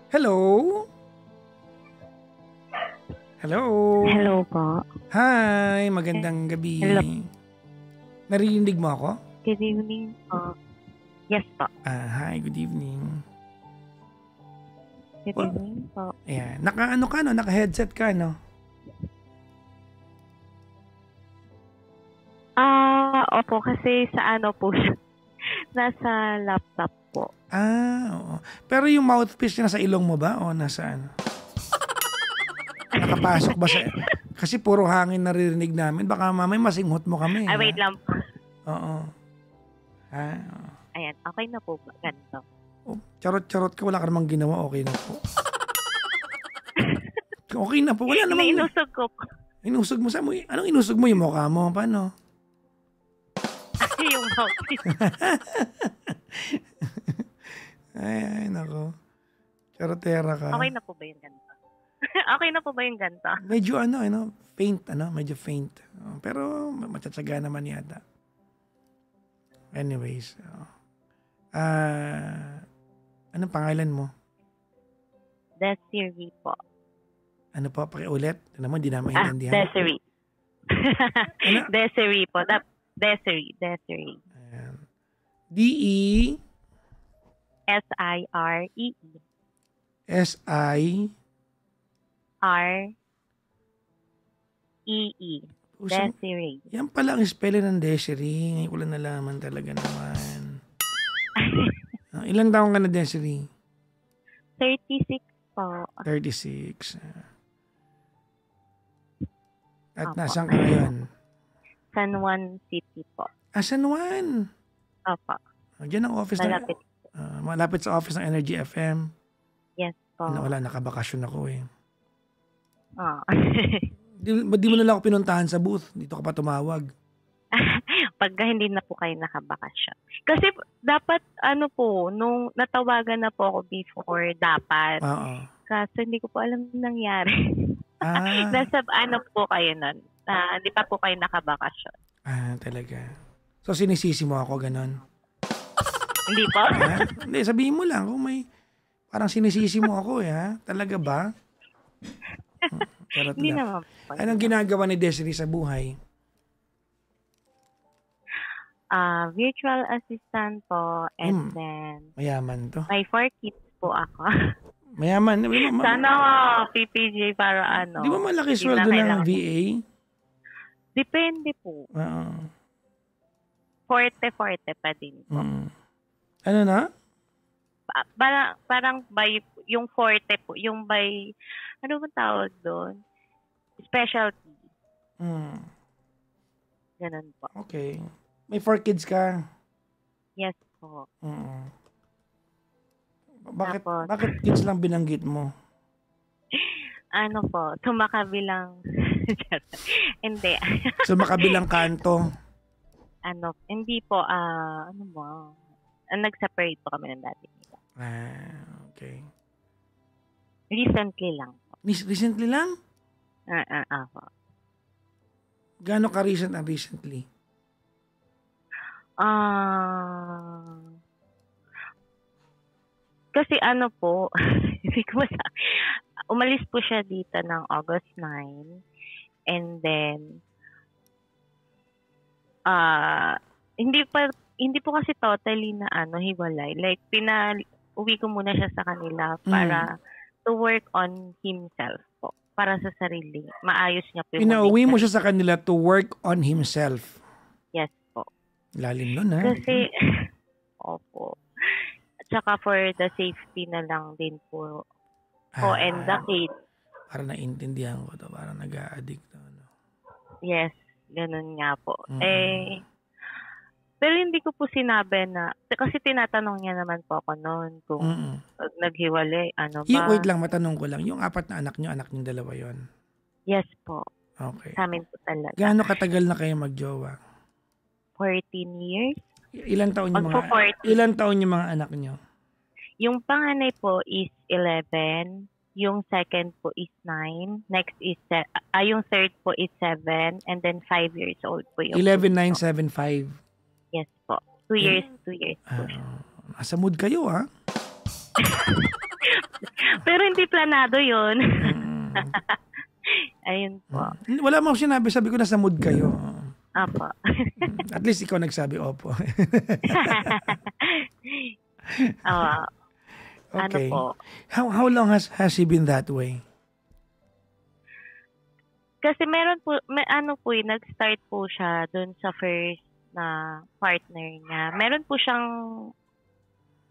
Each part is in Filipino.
Hello? Hello? Hello po. Hi, magandang gabi. Hello. Narinig mo ako? Good evening po. Yes po. Hi, good evening. Good evening po. Ayan. Naka-ano ka, no? Naka-headset ka, no? Opo, kasi sa ano po siya. Nasa laptop po. Oo. Pero yung mouthpiece niya nasa ilong mo ba? O nasa ano? Nakapasok ba sa... Kasi puro hangin naririnig namin. Baka mamay masinghot mo kami. Wait lang po. Oo. Ayan, okay na po ba? Ganito. Charot-charot ka. Wala ka namang ginawa. Okay na po. Okay na po. Wala namang... Inusog ko po. Inusog mo sa mo. Anong inusog mo? Yung mukha mo? Paano? Yung mouth. Ay, nako. Charotera ka. Okay na po ba yung ganito? Okay na po ba yung ganito? Medyo faint, medyo faint. Pero matsatsaga naman yata. Anyways. Anong pangalan mo? Desiree po. Ano po? Pakiulit. Ano mo, hindi naman maintindihan. Desiree. Ano? Desiree po. Desiree. D-E S-I-R-E-E. S-I R-E-E. Desiree. Yan pala ang spelling ng Desiree. Ngayon ko lang nalaman talaga naman. Ilang taong ka na, Desiree? 36 po. 36. At Opo. nasaan ka ngayon? San Juan City po. San Juan. Opo. Diyan ang office Malapit. malapit sa office ng Energy FM. Yes po. Wala, nakabakasyon ako eh. Oh. Di mo nila ako pinuntahan sa booth. Dito ka pa tumawag. Pagka hindi na po kayo nakabakasyon. Kasi dapat, nung natawagan na po ako before, dapat. Oo. Kaso hindi ko po alam nangyari. Nasa po kayo nun. Hindi pa po kayo nakabakasyon. Talaga. So sinisisi mo ako, ganon? Hindi po? Hindi, sabihin mo lang kung may parang sinisisi mo ako ha? Talaga ba? Hindi naman po. Anong ginagawa ni Desiree sa buhay? Virtual assistant po, and then mayaman to. may 4 kids po ako. Mayaman. Sana PPJ para Di ba malaki sweldo ng VA? Depende po. Forte pa din po. Ano na? Parang by, yung forte po, yung by, ano bang tawag doon? Specialty. Ganun po. Okay. May 4 kids ka? Yes po. Bakit kids lang binanggit mo? Sumakabilang, hindi. Sumakabilang kanto? Hindi po, nag-separate po kami ng dati nila. Okay. Recently lang po. Recently lang? Po. Gaano ka-recent ang recently? Kasi po, umalis po siya dito ng August 9. And then, hindi po kasi totally na hiwalay. Like, uwi ko muna siya sa kanila para to work on himself po. Para sa sarili. Maayos niya po yung pinauwi mo siya sa kanila to work on himself? Yes po. Lalim nun ha? Kasi, opo. Tsaka for the safety na lang din po. And the kids. Para naiintindihan ko to. Para nag-a-addict to. Yes. Ganun nga po. Pero hindi ko po sinabi na, kasi tinatanong niya naman po ako noon kung naghiwalay, ba? Wait lang, matanong ko lang. Yung 4 na anak niyo dalawa yon? Yes po. Okay. Sa amin po talaga. Gaano katagal na kayo magjowa? 14 years. Ilan taon yung mga anak niyo? Yung panganay po is 11. Yung second po is 9. Next is, yung third po is 7. And then 5 years old po yung 11, 9, 7, 5. Yes po. 2 years. 2 years po. Nasa mood kayo ha? Pero hindi planado yun. Mm. Ayun po. Wala mo sinabi, sabi ko nasa mood kayo. Apo. At least ikaw nagsabi, opo. Okay. Ano po? How long has he been that way? Kasi ano po nag-start po siya dun sa first na partner niya. Meron po siyang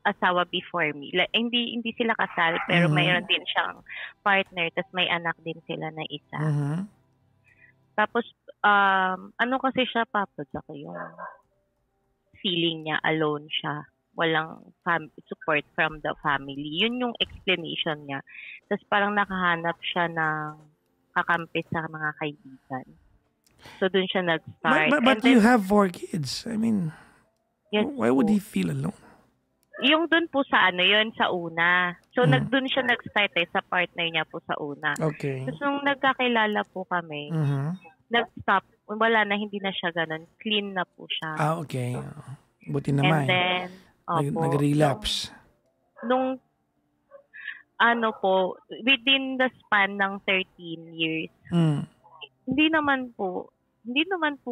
asawa before me. Like, hindi sila kasal, pero mayroon din siyang partner, tapos may anak din sila na isa. Tapos, ano kasi siya, Papa Jack, yung feeling niya, alone siya. Walang support from the family. Yun yung explanation niya. Tapos parang nakahanap siya ng kakampi sa mga kaibigan. So, dun siya nag-start. But you have 4 kids. I mean, yes, why would he feel alone? Yung dun po sa yun sa una. So, dun siya nag-start sa partner niya po sa una. Okay. Tapos nung nagkakilala po kami, nag-stop. Wala na, hindi na siya ganun. Clean na po siya. Okay. Buti naman. And then, nag-relapse. Nung within the span ng 13 years, hindi naman po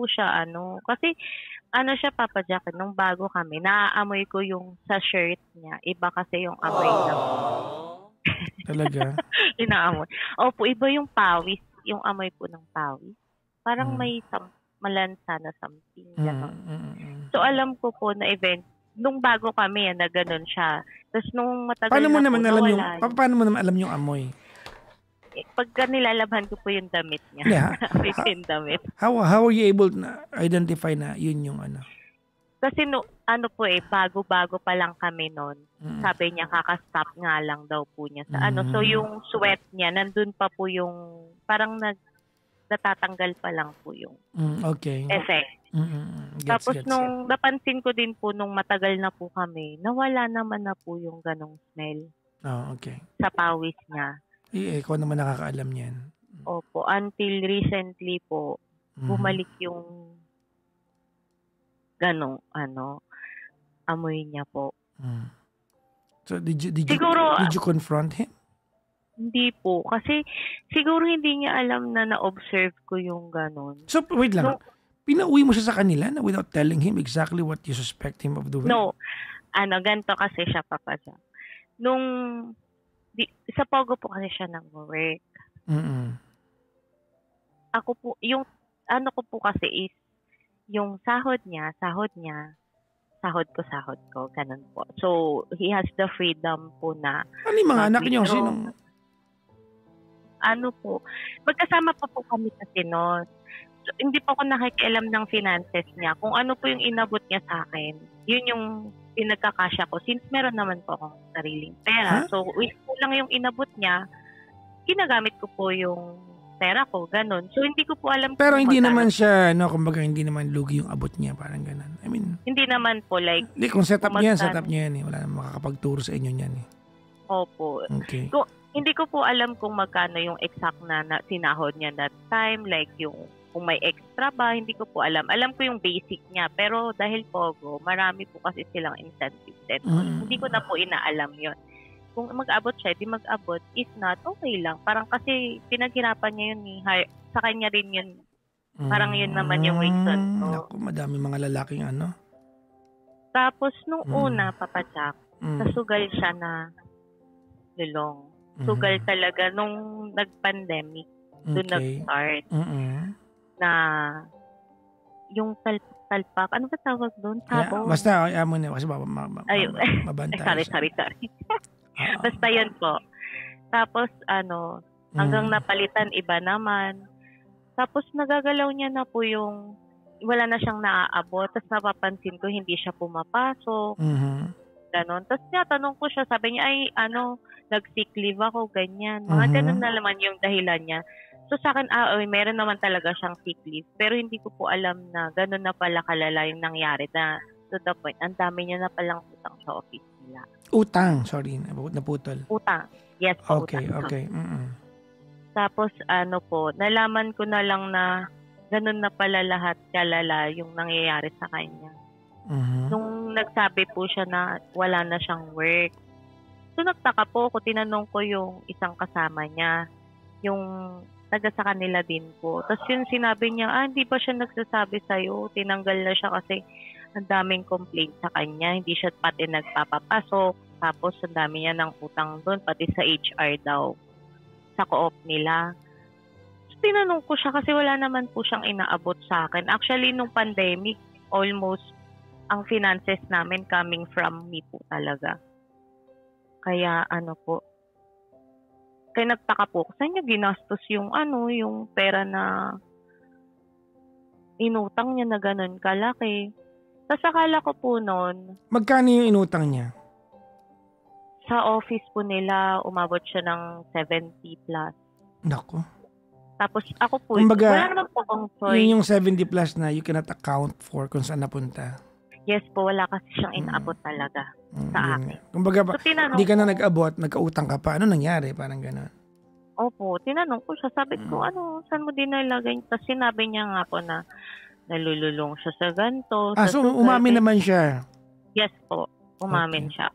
siya kasi siya, Papa Jack, nung bago kami, naaamoy ko yung sa shirt niya. Iba kasi yung amoy niya. Talaga? Inaamoy. Opo, iba yung pawis. Yung amoy po ng pawis. Parang may malansa na something. So, alam ko po na nung bago kami, na ganun siya. Tapos nung matagal paano mo naman alam yung amoy? Pagka nilalabhan ko po yung damit niya. Yeah. Yung damit. How are you able na identify na yun yung Kasi bago-bago pa lang kami noon. Sabi niya kakastop nga lang daw po niya sa So yung sweat niya, nandun pa po yung parang natatanggal pa lang po yung effect. Tapos nung napansin ko din po nung matagal na po kami, nawala naman na po yung ganong smell. Okay. Sa pawis niya. Ikaw naman nakakaalam niyan. Opo, until recently po, bumalik yung ganong amoy niya po. So did you confront him? Hindi po, kasi siguro hindi niya alam na na-observe ko yung ganon. So wait lang. Pinauwi mo siya sa kanila na without telling him exactly what you suspect him of doing? No. Ganito kasi siya, Papa Jack. Sa Pogo po kasi siya nag-work. Ako po, yung ko po kasi is, yung sahod ko, ganun po. So, he has the freedom po na... Ano yung mga anak niyo? Sinong... Magkasama pa po kami kasi noon. So, hindi po ako nakikialam ng finances niya. Kung ano po yung inabot niya sa akin, yun yung pinagkakasya ko. Since meron naman po akong sariling pera. So, if lang yung inabot niya, ginagamit ko po yung pera ko. Ganun. So, hindi ko po alam. Pero hindi naman siya, kumbaga hindi naman lugi yung abot niya. Parang ganun. I mean, hindi naman po. Like, kung setup niya yan. Wala namang makakapagturo sa inyo niyan. Opo. Okay. Hindi ko po alam kung magkano yung exact na sinahod niya that time. Like, kung may extra ba, hindi ko po alam. Alam ko yung basic niya. Pero dahil Pogo, marami po kasi silang incentives. Hindi ko na po inaalam yon. Kung mag-abot siya, di mag-abot. If not, okay lang. Parang kasi pinaghirapan niya yun. Sa kanya rin yun. Parang yun naman yung reason. Naku, madami mga lalaking Tapos, nung una, Papa Jack, nasugal siya na lulong. Sugal talaga nung nag-pandemic. Doon nag-start. Na yung talpak. Ano ba tawag doon? Sabong? Basta, mo na. Kasi mabantay. Sorry. Basta yan po. Tapos, hanggang napalitan, iba naman. Tapos, nagagalaw niya na po yung, wala na siyang naaabot. Tapos, napapansin ko, hindi siya pumapasok. Ganon. Tapos, tanong ko siya, sabi niya, nag-sick leave ako, ganyan. Mga ganon na naman yung dahilan niya. So sa akin, meron naman talaga siyang sick leave. Pero hindi ko po alam na gano'n na pala kalala yung nangyari na to the point. Ang dami niya na palang utang sa office nila. Utang? Sorry, naputol. Utang. Yes, okay, utang. Okay. Tapos nalaman ko na lang na gano'n na pala lahat kalala yung nangyayari sa kanya. Nung nagsabi po siya na wala na siyang work. So, nagtaka po ako, tinanong ko yung isang kasama niya, yung taga sa kanila din po. Tapos yung sinabi niya, hindi pa siya nagsasabi sa'yo, tinanggal na siya kasi ang daming complaint sa kanya, hindi siya pati nagpapapasok, tapos ang dami niya ng utang doon, pati sa HR daw, sa co-op nila. So, tinanong ko siya kasi wala naman po siyang inaabot sa akin. Actually, nung pandemic, almost ang finances namin coming from me po talaga. Kaya po, kaya nagtaka po, saan niya ginastos yung yung pera na inutang niya na ganun kalaki. Tapos akala ko po noon, Magkano yung inutang niya? sa office po nila, umabot siya ng 70 plus. Nako. Tapos ako po, Kumbaga, wala naman po akong choice. Yun yung 70 plus na you cannot account for kung saan napunta. Yes po, wala kasi siyang inaabot talaga sa Yun akin. nga. Kumbaga, So, tinanong hindi ka na ko- nag-abot, nagkautang ka pa. Ano nangyari? Parang gano'n. Opo, tinanong ko siya, sabi ko, saan mo din nilagay? Tapos sinabi niya nga po na nalululong siya sa ganito. So umamin naman siya. Yes po, umamin siya.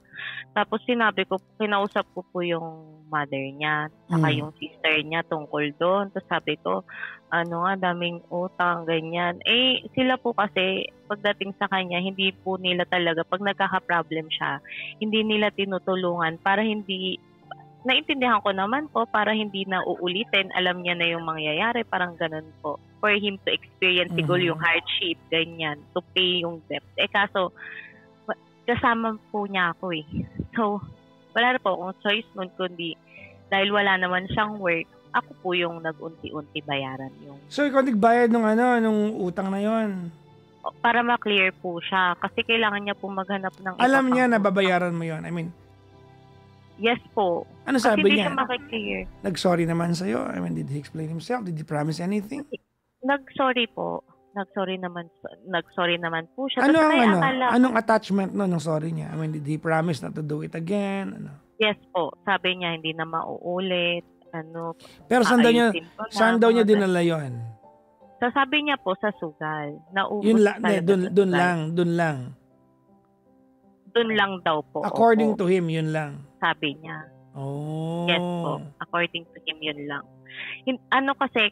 Tapos sinabi ko, kinausap ko po yung mother niya, saka yung sister niya tungkol doon. Tapos sabi ko, daming utang, ganyan. Sila po kasi, pagdating sa kanya, hindi po nila talaga, pag nagkaka-problem siya, hindi nila tinutulungan para hindi, naintindihan ko naman po, para hindi na uulitin, alam niya na yung mangyayari, parang ganun po. For him to experience siguro yung hardship, ganyan, to pay yung debt. Kaso, kasama po niya ako So, wala na po akong choice nun, kundi dahil wala naman siyang work, ako po yung nag-unti-unti bayaran yung. So ikaw nagbayad nung utang na yon? Para ma-clear po siya. Kasi kailangan niya po maghanap ng Alam niya na babayaran mo yon? I mean, yes po. Ano sabi kasi niya? Hindi siya makiklear. Nag-sorry naman sa'yo? I mean, did he explain himself? Did he promise anything? Nag-sorry po. Nag-sorry naman po siya. Anong attachment ng sorry niya? I mean, did he promise not to do it again? Yes po. Sabi niya, hindi na mauulit. Pero saan daw niya dinala yun? Sabi niya po sa sugal. Yun lang, doon lang. Doon lang daw po. According to him, yun lang. Sabi niya. Oh. Yes po. According to him, yun lang. Kasi,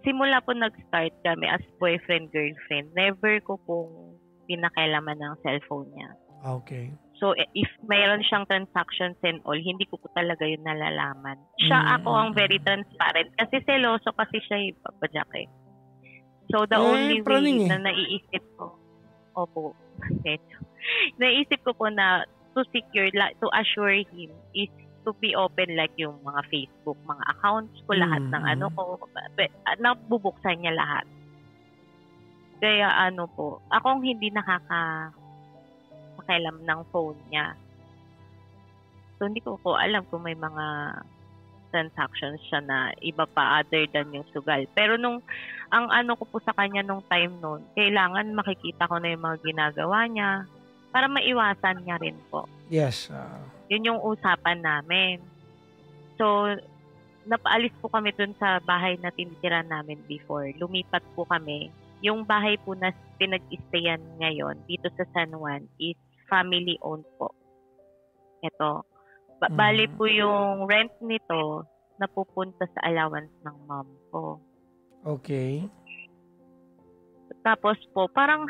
simula po nag-start kami as boyfriend-girlfriend, never ko pong pinakailaman ng cellphone niya. Okay. So, if mayroon siyang transactions and all, hindi ko po talaga yun nalalaman. Siya ako ang very transparent. Kasi seloso kasi siya yung Papa Jack eh. So, the only way na naiisip ko, naisip ko po na to secure, to assure him is to be open like yung mga Facebook, mga accounts ko, lahat ng nabubuksan niya lahat. Kaya po, akong hindi nakakailam ng phone niya. So, hindi ko po alam kung may mga transactions siya na iba pa other than yung sugal. Pero ang ko po sa kanya nung time noon, kailangan makikita ko na yung mga ginagawa niya para maiwasan niya rin po. Yes. Yun yung usapan namin. So, napaalis po kami dun sa bahay na tinitira namin before. Lumipat po kami. Yung bahay po na pinag-stayan ngayon dito sa San Juan is family-owned po. Ito. Bali po yung rent nito napupunta sa allowance ng mom ko. Okay. Tapos po, parang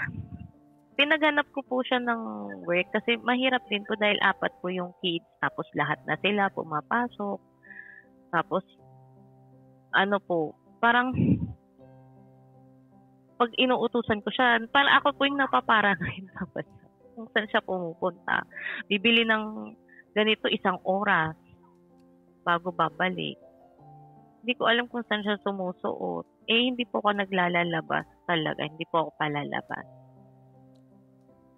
pinaghanap ko po siya ng work kasi mahirap din po dahil 4 po yung kids. Tapos lahat na sila pumapasok. Tapos, parang pag inuutusan ko siya, parang ako po yung napaparanoid tapos kung saan siya pumupunta. Bibili ng ganito 1 oras bago babalik. Hindi ko alam kung saan siya sumusuot. Hindi po ako naglalabas talaga. Hindi po ako palalabas.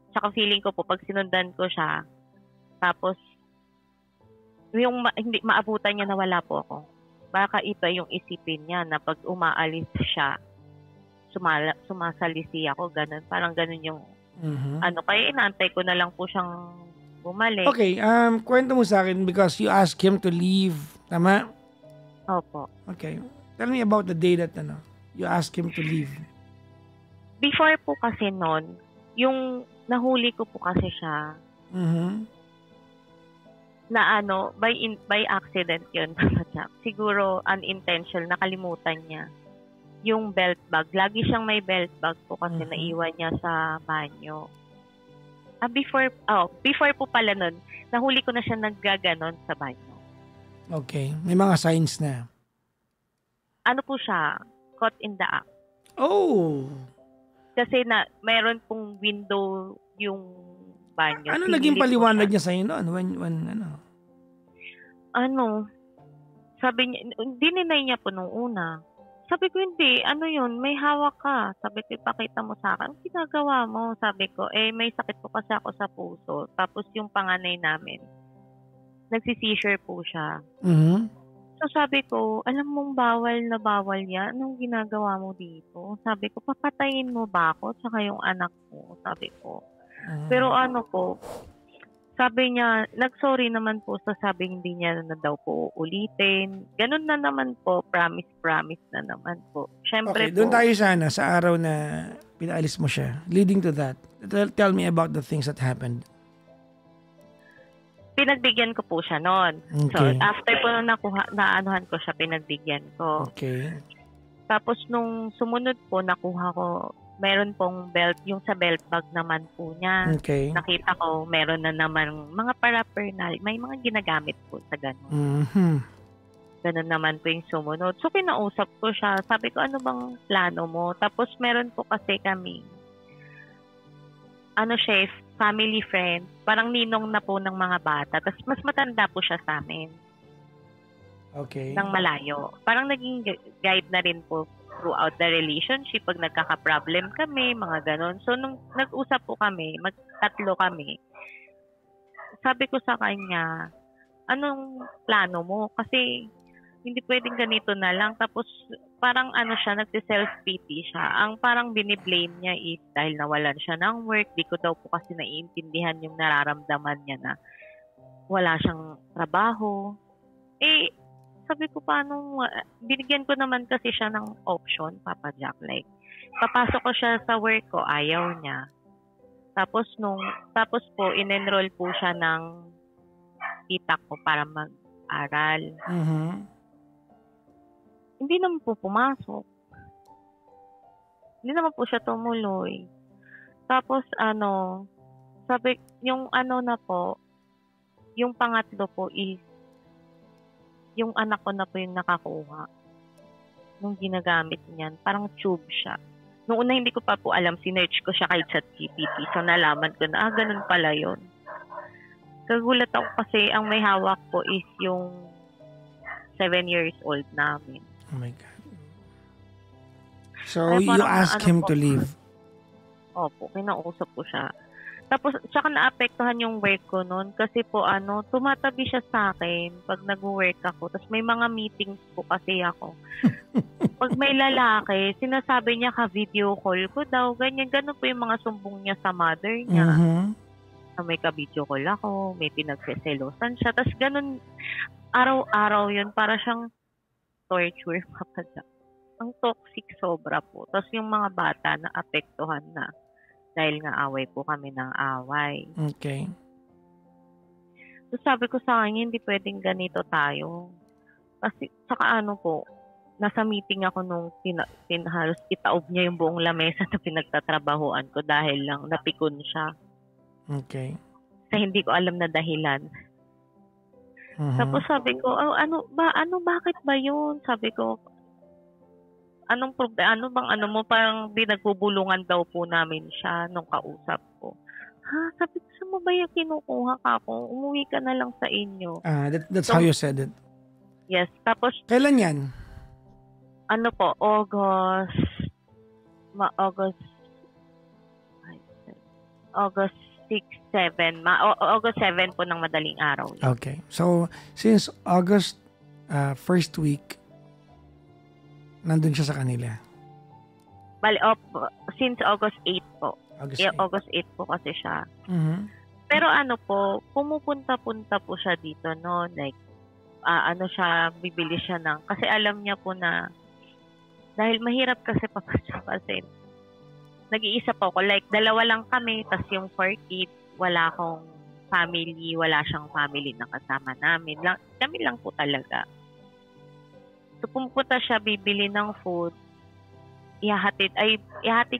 Tsaka feeling ko po, pag sinundan ko siya, tapos, yung hindi maabutan niya na wala po ako. Baka iba yung isipin niya na pag umaalis siya, sumasalisi ako, ganun. Parang ganun yung, kaya inaantay ko na lang po siyang bumalik. Okay, kwento mo sa akin because you asked him to leave. Tama? Opo. Okay. Tell me about the day that you asked him to leave. Before po kasi noon, yung nahuli ko po kasi siya, na by accident yun. Siguro unintentional, nakalimutan niya yung belt bag. Lagi siyang may belt bag po kasi naiwan niya sa banyo. Before po pala nun, nahuli ko na siya naggaganon sa banyo. Okay. May mga signs na. Ano po siya? Caught in the act. Oh! Kasi mayroon pong window yung banyo. Ano naging paliwanag niya sa'yo noon? Sabi niya, dininay niya po nung una. Sabi ko, hindi, yun, may hawak ka. Sabi ko, ipakita mo sa akin. Ang ginagawa mo? Sabi ko, may sakit po kasi ako sa puso. Tapos yung panganay namin, nagsi-seizure po siya. So sabi ko, alam mong bawal na bawal yan. Anong ginagawa mo dito? Sabi ko, papatayin mo ba ako? Tsaka yung anak mo, sabi ko. Pero sabi niya, nag-sorry naman po sa sabi hindi niya na daw po ulitin. Ganun na naman po, promise na naman po. Syempre okay, doon tayo sana sa araw na pinaalis mo siya. Leading to that, tell me about the things that happened. Pinagbigyan ko po siya noon. Okay. So, after po naanuhan ko siya, pinagbigyan ko. Okay. Tapos nung sumunod po, nakuha ko, meron pong belt, yung sa belt bag naman po niya. Okay. Nakita ko, meron na naman mga paraphernalia, may mga ginagamit po sa ganun. Ganun naman po yung sumunod. So, kinausap ko siya. Sabi ko, ano bang plano mo? Tapos, meron po kasi kami, chef, family friend, parang ninong na po ng mga bata. Tapos, mas matanda po siya sa amin. Okay. Ng malayo. Parang naging guide na rin po throughout the relationship, pag nagkaka-problem kami, mga ganon. So, nung nag-usap po kami, magtatlo kami, sabi ko sa kanya, anong plano mo? Kasi, hindi pwedeng ganito na lang. Tapos, parang siya, nagsi-self-pity siya. Ang parang biniblame niya is dahil nawalan siya ng work, di ko daw po kasi naiintindihan yung nararamdaman niya na wala siyang trabaho. Sabi ko, paano, binigyan ko naman kasi siya ng option, Papa Jack. Like, papasok ko siya sa work ko, ayaw niya. Tapos po, in-enroll po siya ng tita ko para mag-aral. Hindi naman po pumasok. Hindi naman po siya tumuloy. Tapos, sabi, yung na po, yung pangatlo po is, yung anak ko na po yung nakakuha nung ginagamit niyan. Parang tube siya. Nung una hindi ko pa po alam, sinearch ko siya kay ChatGPT. So nalaman ko na, ganun pala yun. Kagulat ako kasi ang may hawak po is yung 7 years old namin. Oh my God. So you asked him to leave? Opo, kinausap ko siya. Tapos, tsaka naapektuhan yung work ko noon kasi po tumatabi siya sa akin pag nag-work ako. Tapos may mga meetings po kasi ako. Pag may lalaki, sinasabi niya ka-video call ko daw. Ganyan po yung mga sumbong niya sa mother niya. Na may ka-video call ako, may pinagseselosan siya. Tapos ganun, araw-araw yun, para siyang torture. Ang toxic sobra po. Tapos yung mga bata na apektuhan na. Dahil nga away po kami ng away. Okay. So sabi ko sa kanya, hindi pwedeng ganito tayo. Kasi, saka po, nasa meeting ako nung halos itaob niya yung buong lamesa na pinagtatrabahuan ko dahil lang napikon siya. Okay. Sa hindi ko alam na dahilan. Tapos sabi ko, bakit ba yun? Sabi ko, anong problema? Parang binagbubulungan daw po namin siya nung kausap ko. Sabi ko, saan mo ba yung kinukuha ka po? Umuwi ka na lang sa inyo. That's how you said it? Yes. Tapos, kailan yan? August 6, 7. August 7 po ng madaling araw. Okay. So, since August first week, nandun siya sa kanila? Bali, since August 8 po. August 8 po kasi siya. Pero po, pumupunta-punta po siya dito, no? Like, siya, bibili siya ng, kasi alam niya po na, dahil mahirap kasi papasok kasi, nag-iisa po ako. Like, 2 lang kami, tas yung 4 kids, wala akong family, wala siyang family na kasama namin. Kami lang po talaga. So, pumunta siya, bibili ng food, ihahatid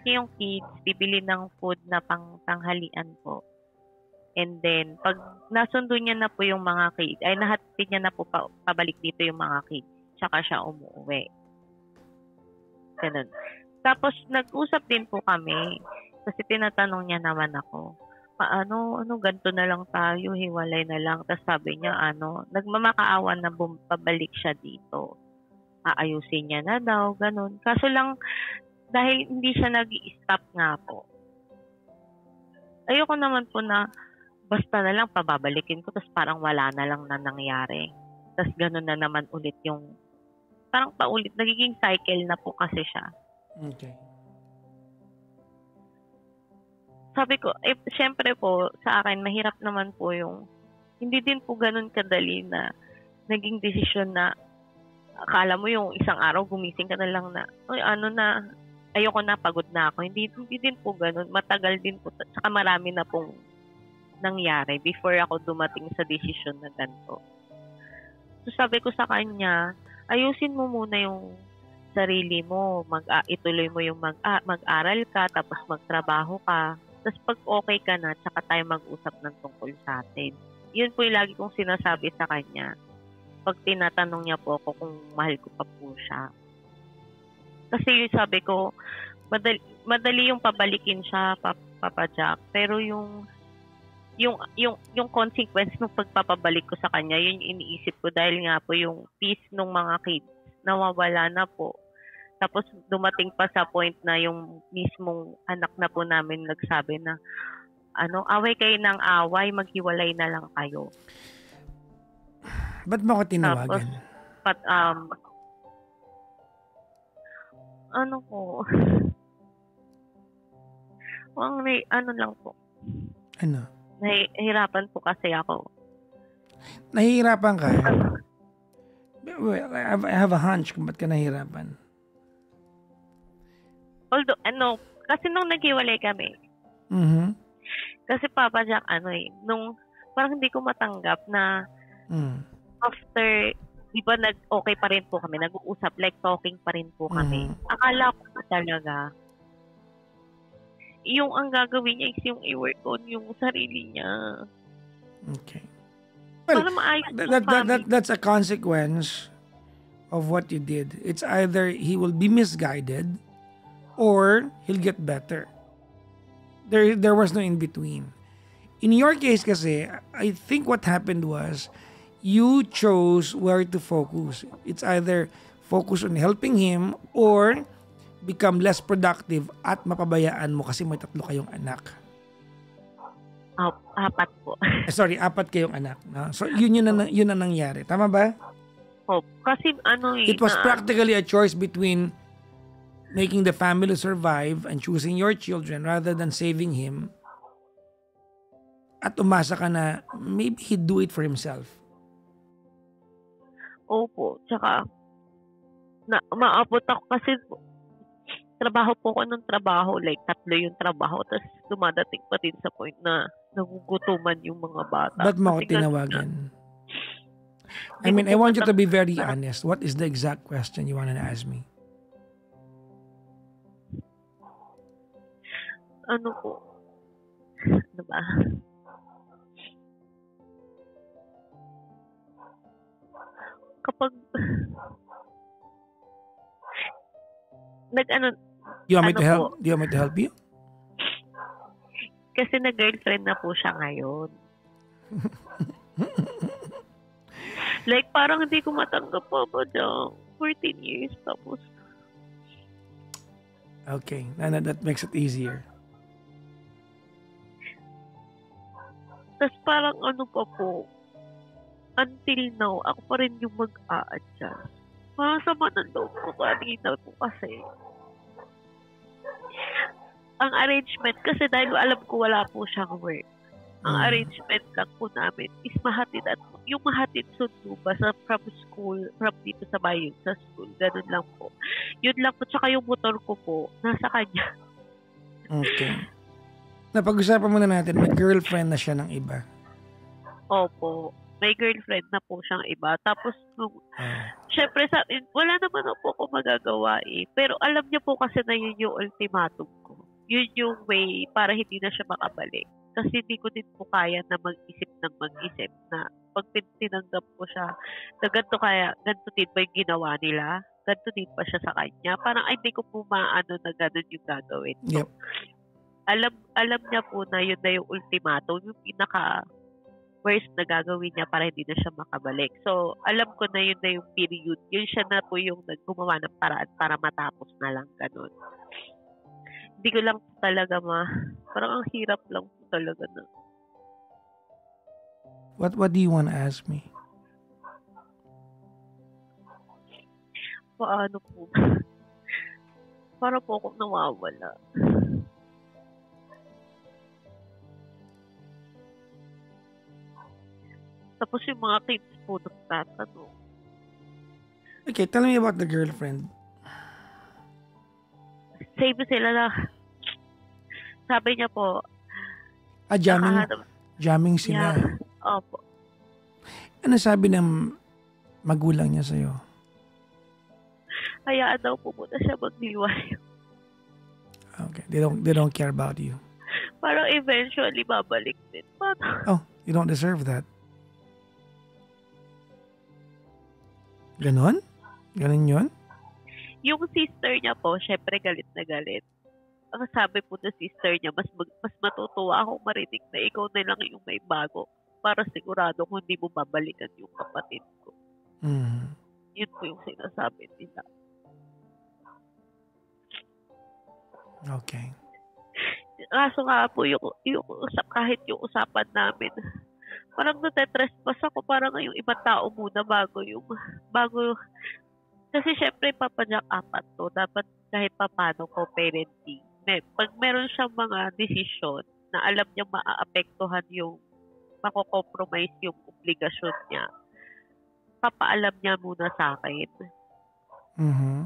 niya yung kids, bibili ng food na panghalian po. And then, pag nasundo niya na po yung mga kids, ay nahatid niya na po pabalik dito yung mga kids, tsaka siya umuwi. Ganun. Tapos, nag-usap din po kami, kasi tinatanong niya naman ako, ano, ganito na lang tayo, hiwalay na lang. Tapos sabi niya, nagmamakaawan na pabalik siya dito. Aayusin niya na daw, ganun. Kaso lang, dahil hindi siya nag-i-stop nga po, ayoko naman po na basta na lang pababalikin ko, tapos parang wala na lang na nangyari. Tapos ganun na naman ulit yung, parang paulit, nagiging cycle na po kasi siya. Okay. Sabi ko, syempre po, sa akin, mahirap naman po yung, hindi din po ganun kadali na naging desisyon na, akala mo yung isang araw, gumising ka na lang na, ayoko na, pagod na ako. Hindi din po ganun. Matagal din po, saka marami na pong nangyari before ako dumating sa desisyon na ganito. So sabi ko sa kanya, ayusin mo muna yung sarili mo, ituloy mo yung mag-aral ka, tapos magtrabaho ka. Tapos pag okay ka na, tsaka tayo mag-usap ng tungkol sa atin. Yun po yung lagi kong sinasabi sa kanya. Pag tinatanong niya po ako kung mahal ko pa po siya. Kasi yung sabi ko, madali yung pabalikin siya, Papa Jack. Pero yung consequence ng pagpapabalik ko sa kanya, yun yung iniisip ko dahil nga po yung peace ng mga kids nawawala na po. Tapos dumating pa sa point na yung mismong anak na po namin nagsabi na, away kayo ng away, maghiwalay na lang kayo. Ba't mo ako tinawagan? Tapos, lang po. Ano? Nahihirapan po kasi ako. Nahihirapan ka? Well, I have a hunch kung ba't ka nahihirapan. Although, kasi nung naghiwalay kami, kasi Papa Jack, nung parang hindi ko matanggap na after, di ba okay pa rin po kami, nag-uusap, like talking pa rin po kami. Akala ko talaga, yung ang gagawin niya is yung i-work on yung sarili niya. Okay. Well, para maayos that's a consequence of what you did. It's either he will be misguided or he'll get better. There was no in between. In your case kasi, I think what happened was you chose where to focus. It's either focus on helping him or become less productive at mapabayaan mo kasi may 3 kayong anak. 4 po. Sorry, 4 kayong anak. No? So yun na nangyari. Tama ba? Kasi it was practically a choice between making the family survive and choosing your children rather than saving him. At umasa ka na maybe he'd do it for himself. Opo. Tsaka, maabot ako kasi trabaho po ko ng trabaho. Like, 3 yung trabaho. Tapos dumadating pa din sa point na nagugutuman yung mga bata. Ba't mo ako tinawagan? I mean, I want you to be very honest. What is the exact question you want to ask me? Ano po? Ano ba? Kapag Do you want me to help? Do you want me to help you? Kasi na-girlfriend na po siya ngayon. Like, parang hindi ko matanggap pa ba dyan. 14 years tapos. Okay, that makes it easier. Tapos parang pa po, until now, ako pa rin yung mag-a-adjust. Masama ng loob ko kanina po kasi. Ang arrangement, kasi dahil alam ko wala po siyang work, ang arrangement lang po namin is mahatid at yung mahatid sundo ba from school, from dito sa bayan, sa school, ganun lang po. Yun lang po, tsaka yung motor ko po, nasa kanya. Okay. Napag-usapan muna natin, may girlfriend na siya ng iba. Opo. May girlfriend na po siyang iba. Tapos, Ah, syempre sa akin, wala naman na po ako magagawa eh. Pero alam niya po kasi na yun yung ultimatum ko. Yun yung way para hindi na siya makabalik. Kasi hindi ko din po kaya na mag-isip na pag tinanggap ko siya, na ganito din ba yung ginawa nila? Ganito din ba siya sa kanya? Parang ay, hindi ko po maano na ganun yung gagawin. So, yep. alam niya po na yun na yung ultimatum, yung pinaka worst na gagawin niya para hindi na siya makabalik. So, alam ko na yun na yung period. Yun siya na po yung gumawa ng paraan para matapos na lang ganun. Hindi ko lang po talaga parang ang hirap lang po talaga na. What do you want to ask me? Paano po? Para po akong nawawala. Tapos yung mga kids po nagtatanong. Okay, tell me about the girlfriend. Same sila na. Sabi niya po, Jamming sila. yeah, opo. Ano sabi ng magulang niya sa'yo? Hayaan daw po muna siya magliway. Okay, they don't care about you. Parang eventually babalik din. Oh, you don't deserve that. Ganon? Ganon yun? Yung sister niya po, syempre galit na galit. Ang sabi po ng sister niya, mas matutuwa akong marinig na ikaw na lang yung may bago para sigurado kung hindi mo babalikan yung kapatid ko. Mm. Yun po yung sinasabi nila. Okay. Kaso nga po kahit yung usapan namin, parang natetrespass ako, parang yung ibang tao muna bago kasi syempre papanyak apat to, dapat kahit papano ko parenting. Pag meron siyang mga desisyon na alam niya maaapektuhan yung mako-compromise yung obligasyon niya, papaalam niya muna sa akin. Mm-hmm.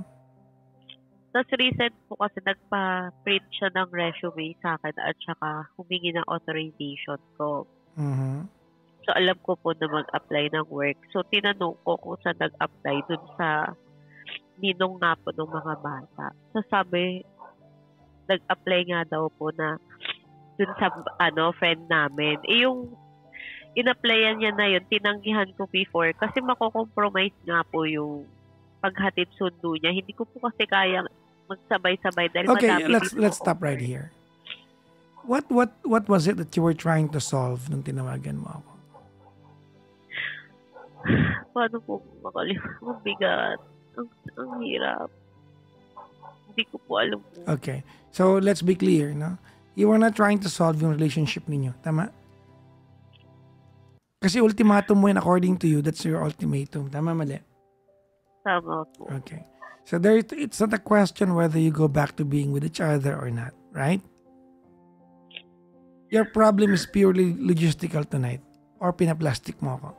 Tapos recent po kasi nagpa-print siya ng resume sa akin at saka humingi ng authorization ko. Mm-hmm. So alam ko po na mag-apply ng work. So tinanong ko kung saan nag-apply dun sa ninong nga po ng mga bata. So sabi, nag-apply nga daw po na dun sa friend namin. Yung in-applyan niya na yun, tinanggihan ko before kasi mako-compromise nga po yung paghatid sundo niya. Hindi ko po kasi kayang magsabay-sabay dahil Okay, madami let's stop right here. What was it that you were trying to solve nung tinawagan mo ako? Paano po makalimutan? Ang bigat. Ang hirap. Hindi ko po alam po. Okay. So, let's be clear, no? You were not trying to solve yung relationship ninyo. Tama? Kasi ultimatum mo yun, according to you, that's your ultimatum. Tama, mali? Tama po. Okay. So, it's not a question whether you go back to being with each other or not, right? Your problem is purely logistical tonight. Or pinaplastic mo ako.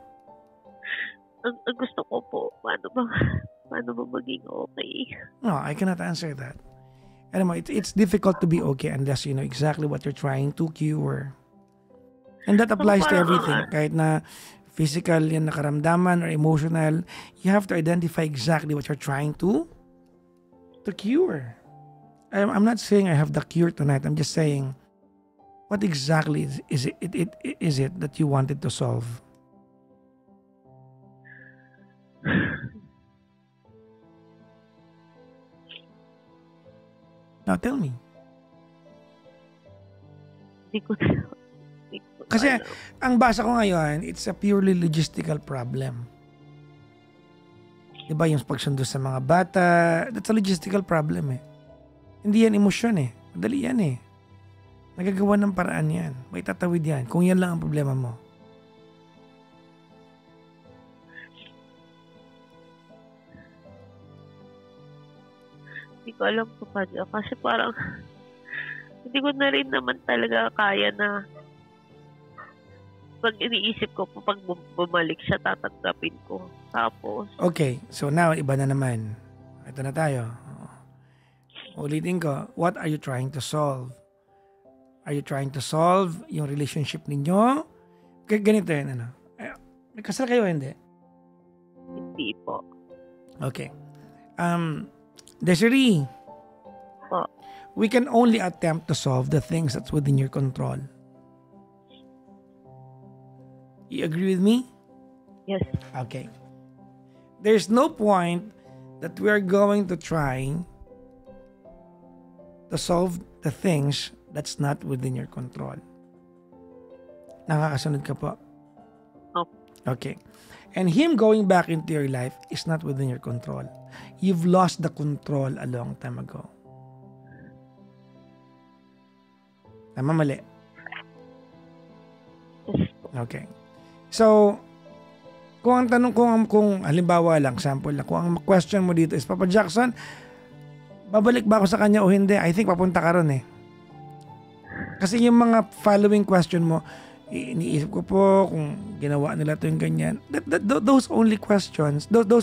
Ang gusto ko po, paano ba maging okay? No, I cannot answer that. Alam mo, it's difficult to be okay unless you know exactly what you're trying to cure. And that applies to everything. Kahit na physical yan, nakaramdaman or emotional, you have to identify exactly what you're trying to cure. I'm not saying I have the cure tonight. I'm just saying, what exactly is it that you wanted to solve? Now, tell me. Hindi ko Kasi alam. ang basa ko ngayon, it's a purely logistical problem. Diba yung pagsundo sa mga bata, that's a logistical problem eh. Hindi yan emosyon eh. Madali yan eh. Nagagawa ng paraan yan. May tatawid yan. Kung yan lang ang problema mo. Hindi ko alam po pa dyan. Kasi parang hindi ko na rin naman talaga kaya na pag iniisip ko po, pag bumalik siya, tatanggapin ko. Tapos, Okay, so now iba na naman. Ito na tayo. Ulitin ko, what are you trying to solve? Are you trying to solve yung relationship ninyo Ganito yun, ano? May kasal kayo, hindi? Hindi po. Okay. Desiree, Po. we can only attempt to solve the things that's within your control. You agree with me? Yes. Okay. There's no point that we are going to try to solve the things that's not within your control. Nakakasunod ka po? Opo. Okay. And him going back into your life is not within your control. You've lost the control a long time ago. Tama, mali? Yes. Okay. So, kung ang tanong, kung halimbawa lang, sample lang, kung ang question mo dito is, Papa Jackson, babalik ba ako sa kanya o hindi? I think papunta ka ron eh. Kasi yung mga following question mo, iniisip ko po kung ginawa nila to yung ganyan. Those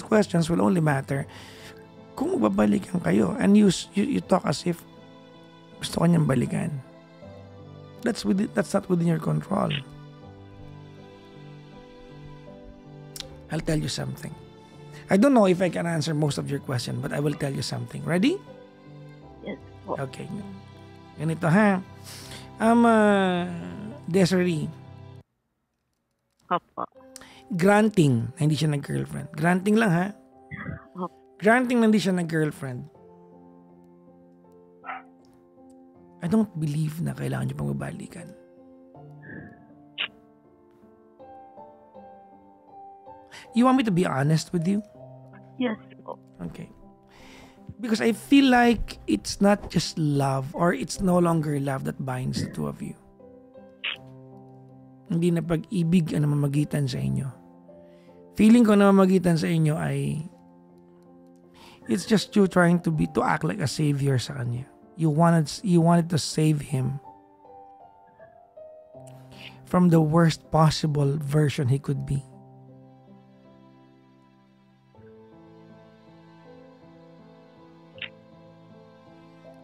questions will only matter kung babalikan kayo and you talk as if gusto ko niyang balikan. That's not within your control. I'll tell you something. I don't know if I can answer most of your question, but I will tell you something. Ready? Yes po. Okay. Ganito ha. Desiree, Opo. granting na hindi siya nag-girlfriend. Granting lang ha. Opo. Granting na hindi siya nag-girlfriend. I don't believe na kailangan niyo pang babalikan. You want me to be honest with you? Yes po. Okay. Because I feel like it's not just love or it's no longer love that binds the two of you. Hindi na pag-ibig ang namamagitan sa inyo. Feeling ko namamagitan sa inyo ay it's just you trying to act like a savior sa kanya. You wanted to save him from the worst possible version he could be.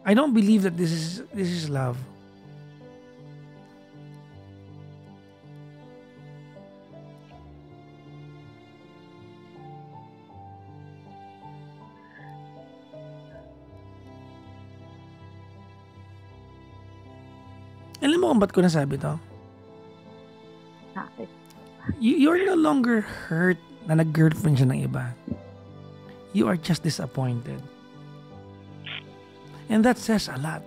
I don't believe that this is love. Alam mo kung ba't ko nasabi to? Bakit? You're no longer hurt na nag-girlfriend siya ng iba. You are just disappointed. And that says a lot.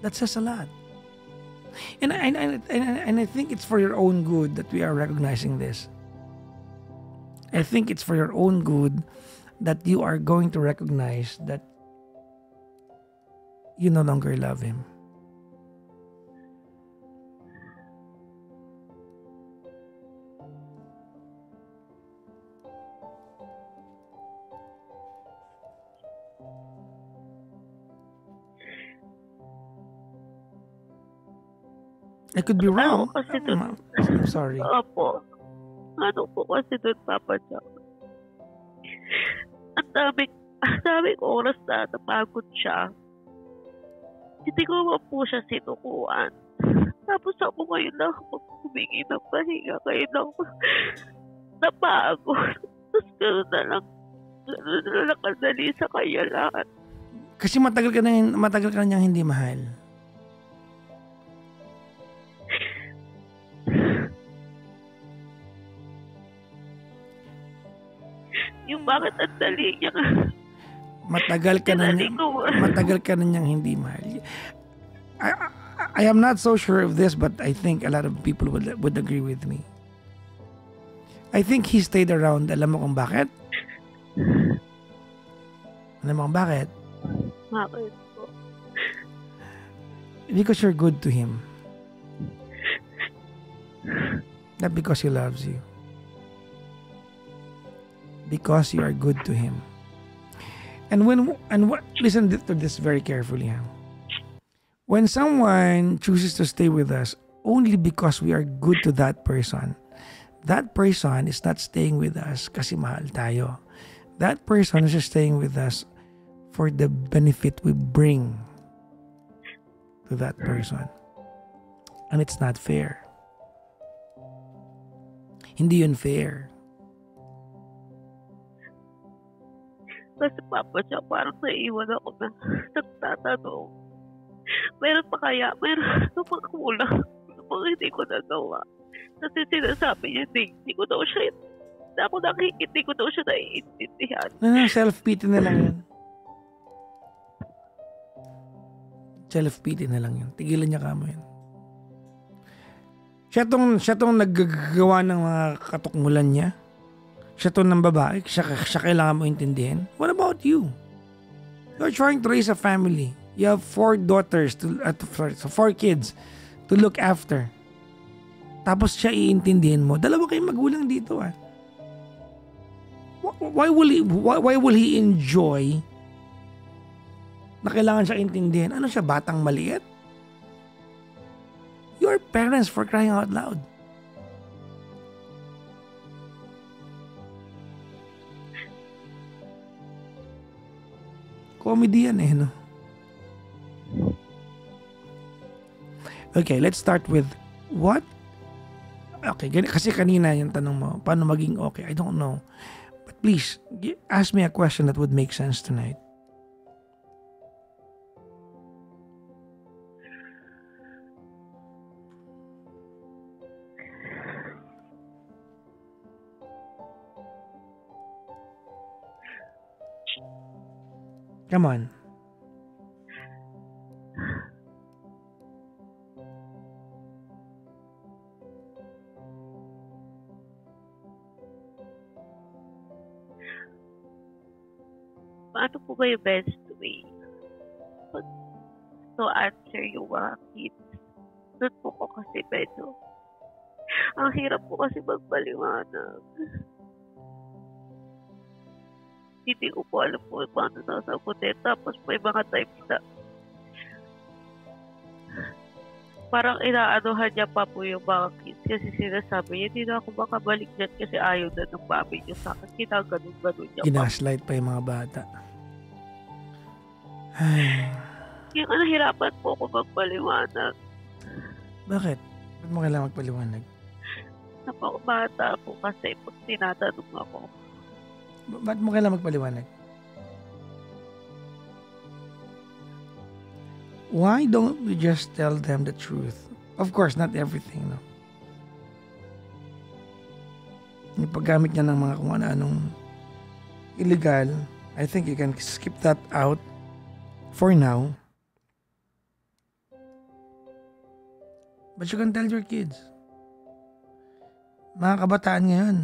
That says a lot. And I think it's for your own good that we are recognizing this. I think it's for your own good that you are going to recognize that you no longer love him. I could be wrong. Ano kasi dun? I'm sorry. Opo. Ano po kasi dun, Papa Jack? Ang daming oras na napagod siya. Hindi ko naman po siya sinukuan. Tapos ako ngayon lang humingi ng pahinga. Ngayon lang napagod. Tapos gano'n na lang kadali sa kanya lahat. Kasi matagal ka na niyang hindi mahal. Yung bakit ang dali niya. Matagal ka na niyang hindi mahal. I am not so sure of this, but I think a lot of people would agree with me. I think he stayed around. Alam mo kung bakit? Alam mo kung bakit? Bakit po? Because you're good to him. Not because he loves you. Because you are good to him. Listen to this very carefully. Huh? When someone chooses to stay with us only because we are good to that person is not staying with us kasi mahal tayo. That person is just staying with us for the benefit we bring to that person. And it's not fair. Hindi yun fair. Kasi Papa siya, parang naiwan ako na nagtatanong. Meron pa kaya? Meron pa bang kulang? Ano bang hindi ko nagawa? Kasi sinasabi niya, hindi ko daw siya, hindi ko daw siya naiintindihan. Self-pity na lang yun. Self-pity na lang yun. Tigilan niya kamo yun. Siya tong naggagawa ng mga katukmulan niya. Siya tong ng babae. Siya kailangan mo intindihin. What about you? You're trying to raise a family. You have 4 daughters, 4 kids to look after. Tapos siya iintindihin mo. Dalawa kayong magulang dito ah. Why will he enjoy na kailangan siya intindihin? Ano siya, batang maliit? Your parents, for crying out loud. Comedy yan eh, no? Okay, let's start with what? Okay, kasi kanina yung tanong mo, paano maging okay? I don't know. But please, ask me a question that would make sense tonight. Come on. Paano po ba yung best way to answer yung mga kids? Doon po ko kasi medyo ang hirap po kasi magpaliwanag. Hindi ko po alam po paano nasagutin. Tapos may mga times na parang inaanuhan niya pa po yung mga kids kasi sinasabi niya, hindi na ako makabalik dyan kasi ayaw na ng mami niya sa akin. Ginaganon-ganon niya pa. Ginaslight pa yung mga bata. Ay. Yung nahirapan po ako magpaliwanag. Bakit? Ba't mo kailangan magpaliwanag? Napakabata po kasi pag tinatanong ako. Ba't mo kailangan magpaliwanag? Why don't we just tell them the truth? Of course, not everything, no? Yung paggamit niya ng mga kung ano-anong illegal, I think you can skip that out for now. But you can tell your kids. Mga kabataan ngayon,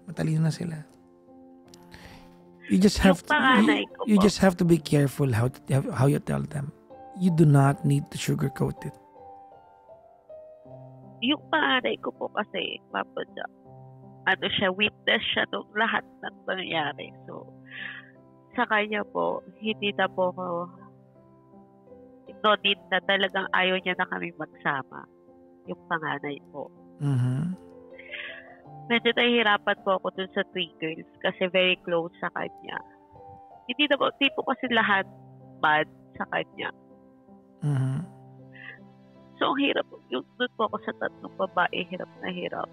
matalino na sila. You just have to be careful how you tell them. You do not need to sugarcoat it. Yung panganay ko po kasi, Papa Jack, witness siya nung lahat ng nangyari. So, sa kanya po, hindi na po ako, no need na talagang ayaw niya na kami magsama. Yung panganay po. Mm-hmm. Medyo nahihirapan po ako dun sa 3 girls kasi very close sa kanya. Hindi po kasi lahat bad sa kanya. Mm-hmm. So, ang hirap. Yung dun po ako sa 3 babae, hirap na hirap.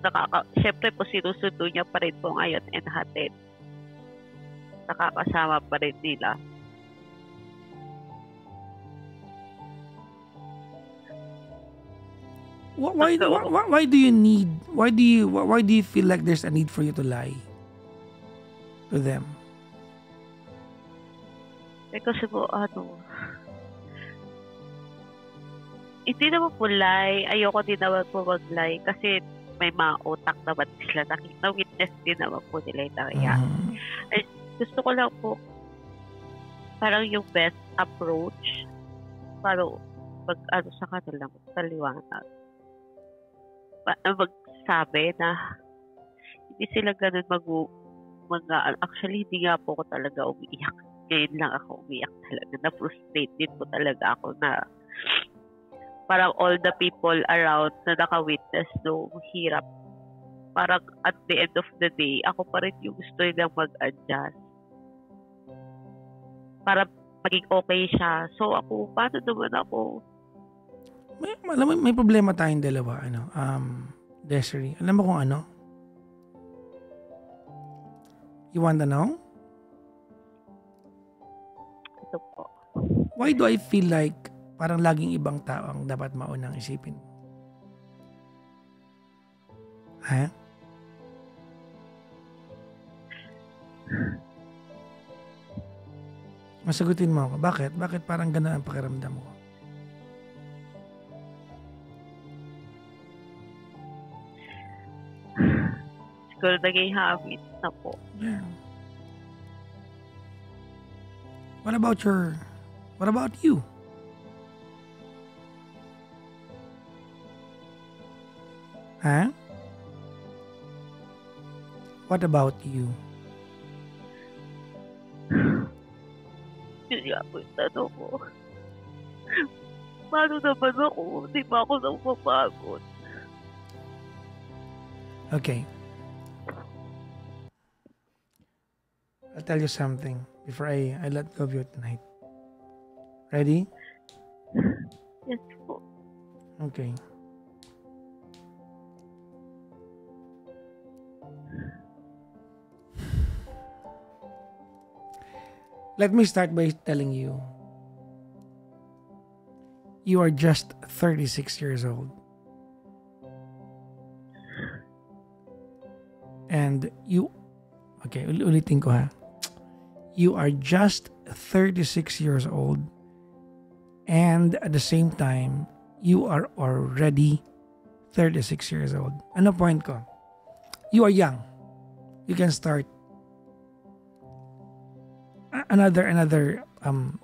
Tapos, syempre po sinusundo niya pa rin po ngayon and hatid. Nakakasama pa rin nila. Why do you feel like there's a need for you to lie to them? Kasi po, hindi naman po lie. Ayoko din naman po mag-lie kasi may mga utak naman sila. Na-witness din naman po nila yung nangyayari. Ay, gusto ko lang po parang yung best approach para sa kanila magpaliwanag. Magsabi na hindi sila ganun actually hindi nga po ako talaga umiiyak. Ngayon lang ako umiiyak talaga. Na-frustrate din po talaga ako na parang all the people around na naka-witness no hirap. Parang at the end of the day, ako pa rin yung gusto nilang mag-adjust. Para maging okay siya. So ako, paano naman ako? Alam mo, may problema tayong dalawa, Desiree. Alam mo kung ano? You want to know? Ito po. Why do I feel like parang laging ibang tao ang dapat maunang isipin mo? Ha? Masagutin mo ako. Bakit? Bakit parang gano'n ang pakiramdam mo? Siguro naging habit na po. Yeah. What about you? Ha? What about you? Yun nga po yung tanong ko. Paano naman ako? Di ba ako napapagod? Okay. I'll tell you something before I let go of you tonight. Ready? Yes po. Okay. Let me start by telling you, you are just 36 years old. And okay, ulitin ko ha. You are just 36 years old. And at the same time, you are already 36 years old. Ano point ko? You are young. You can start another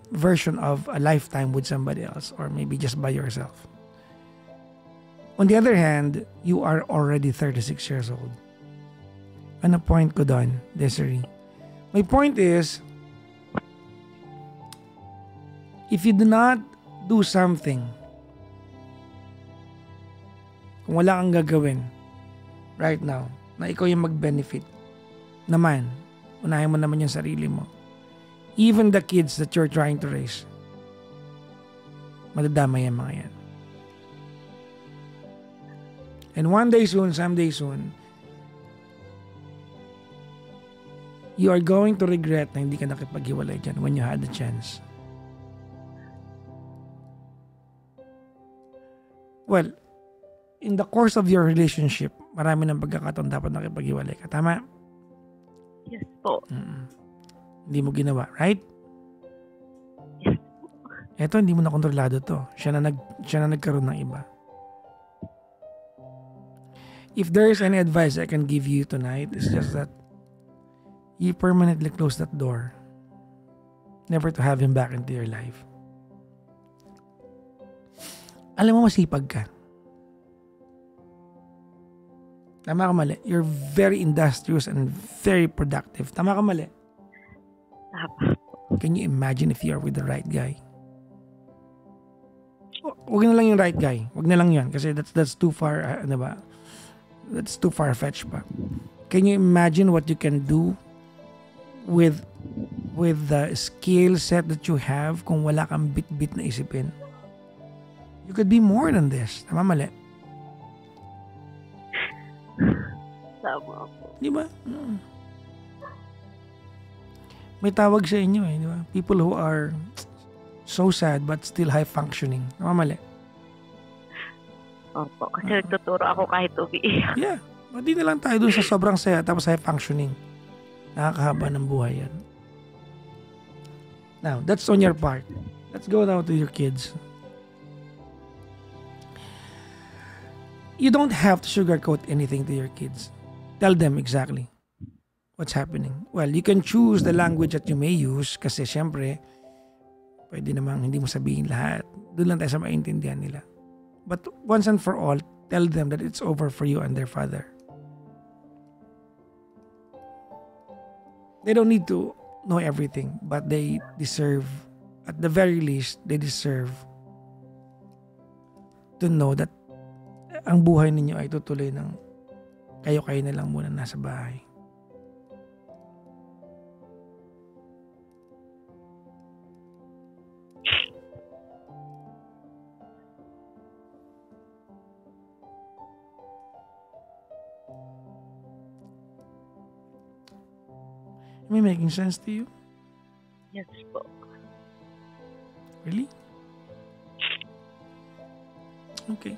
version of a lifetime with somebody else, or maybe just by yourself. On the other hand, you are already 36 years old. Ano point ko doon, Desiree? My point is, if you do not do something, kung wala kang gagawin right now, na ikaw yung mag-benefit naman, unahin mo naman yung sarili mo. Even the kids that you're trying to raise, madadama yan mga yan. And one day soon, someday soon, you are going to regret na hindi ka nakipaghiwalay dyan when you had the chance. Well, in the course of your relationship, marami ng pagkakataon dapat nakipaghiwalay ka. Tama? Yes po. Hindi mo ginawa, right? Yes po. Eto, hindi mo na kontrolado to. Siya na nagkaroon ng iba. If there is any advice I can give you tonight, it's just that you permanently close that door. Never to have him back into your life. Alam mo, masipag ka. Tama ka mali. You're very industrious and very productive. Tama ka mali. Tama. Can you imagine if you are with the right guy? Huwag na lang yung right guy. Huwag na lang yun. Kasi that's too far, ano ba? That's too far-fetched pa. Can you imagine what you can do with the skill set that you have kung wala kang bit-bit na isipin? You could be more than this. Tama mali? Tama po. Di ba? May tawag sa inyo di ba? People who are so sad but still high functioning. Tama mali? Opo. Kasi nagtuturo ako kahit umiiyak. Yeah. Hindi na lang tayo dun sa sobrang saya tapos high functioning. Nakakahaba ng buhay yan. Now, that's on your part. Let's go now to your kids. You don't have to sugarcoat anything to your kids. Tell them exactly what's happening. Well, you can choose the language that you may use kasi syempre, pwede namang hindi mo sabihin lahat. Doon lang tayo sa maintindihan nila. But once and for all, tell them that it's over for you and their father. They don't need to know everything, but they deserve, at the very least, they deserve to know that ang buhay ninyo ay tutuloy ng kayo-kayo na lang muna nasa bahay. . Am I making sense to you? Yes po. Really? Okay.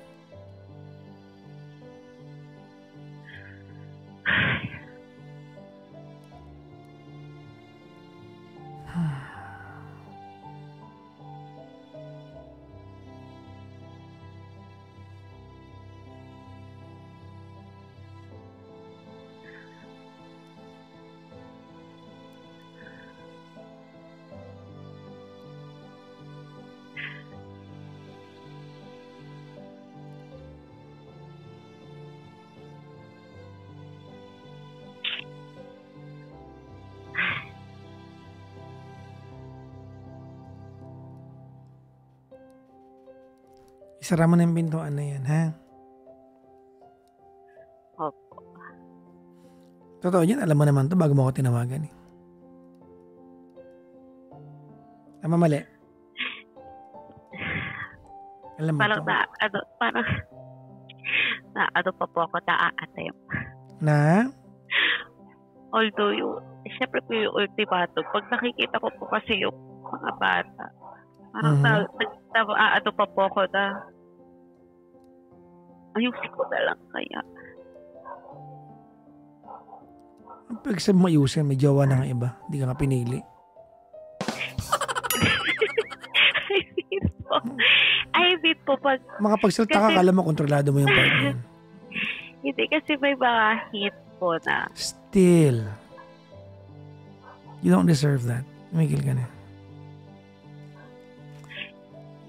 Isara mo na yung pintuan na yan, ha? Opo. Totoo yan, alam mo naman to bago mo ako tinawagan eh. Tama mali. Alam mo Parang to. ano pa po ako na-attempt. Na? Although syempre po yung ultimatum, pag nakikita ko po kasi yung mga bata, parang ano pa po ako na, ayusin ko na lang kaya. Pag sabi mo ayusin, may jowa na nga iba. Hindi ka nga pinili. I mean po, pag Makapagsalita ka, kala mo kontrolado mo yung part na yun. hindi kasi may mga hint po na Still, you don't deserve that. Tumigil ka na.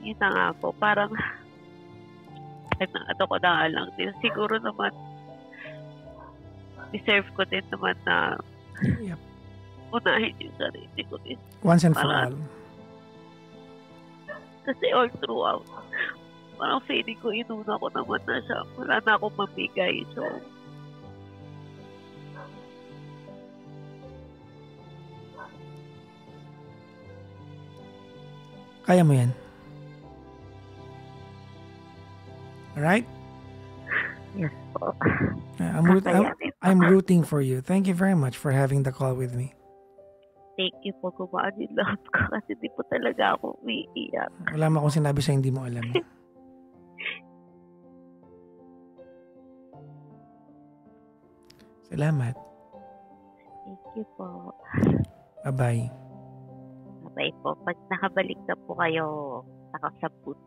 yun na nga po, parang ano ko na lang din. Siguro naman deserve ko din naman na Yep. unahin yung sarili ko din. Once and for all. Kasi all throughout, parang feeling ko inuna ko naman na siya. Wala na akong mamigay. So, Kaya mo yan. Alright? yes po. I'm rooting for you. Thank you very much for having the call with me. Thank you po, gumaan yung lahat ko kasi di po talaga ako umiiyak. Wala mo akong sinabi sa hindi mo alam. Salamat. Thank you po. Bye-bye. Bye po. Pag nakabalik na po kayo, nakasabot.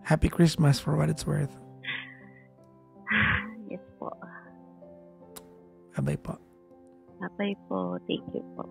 Happy Christmas for what it's worth. Yes po. Bye-bye po. Bye po. Thank you po.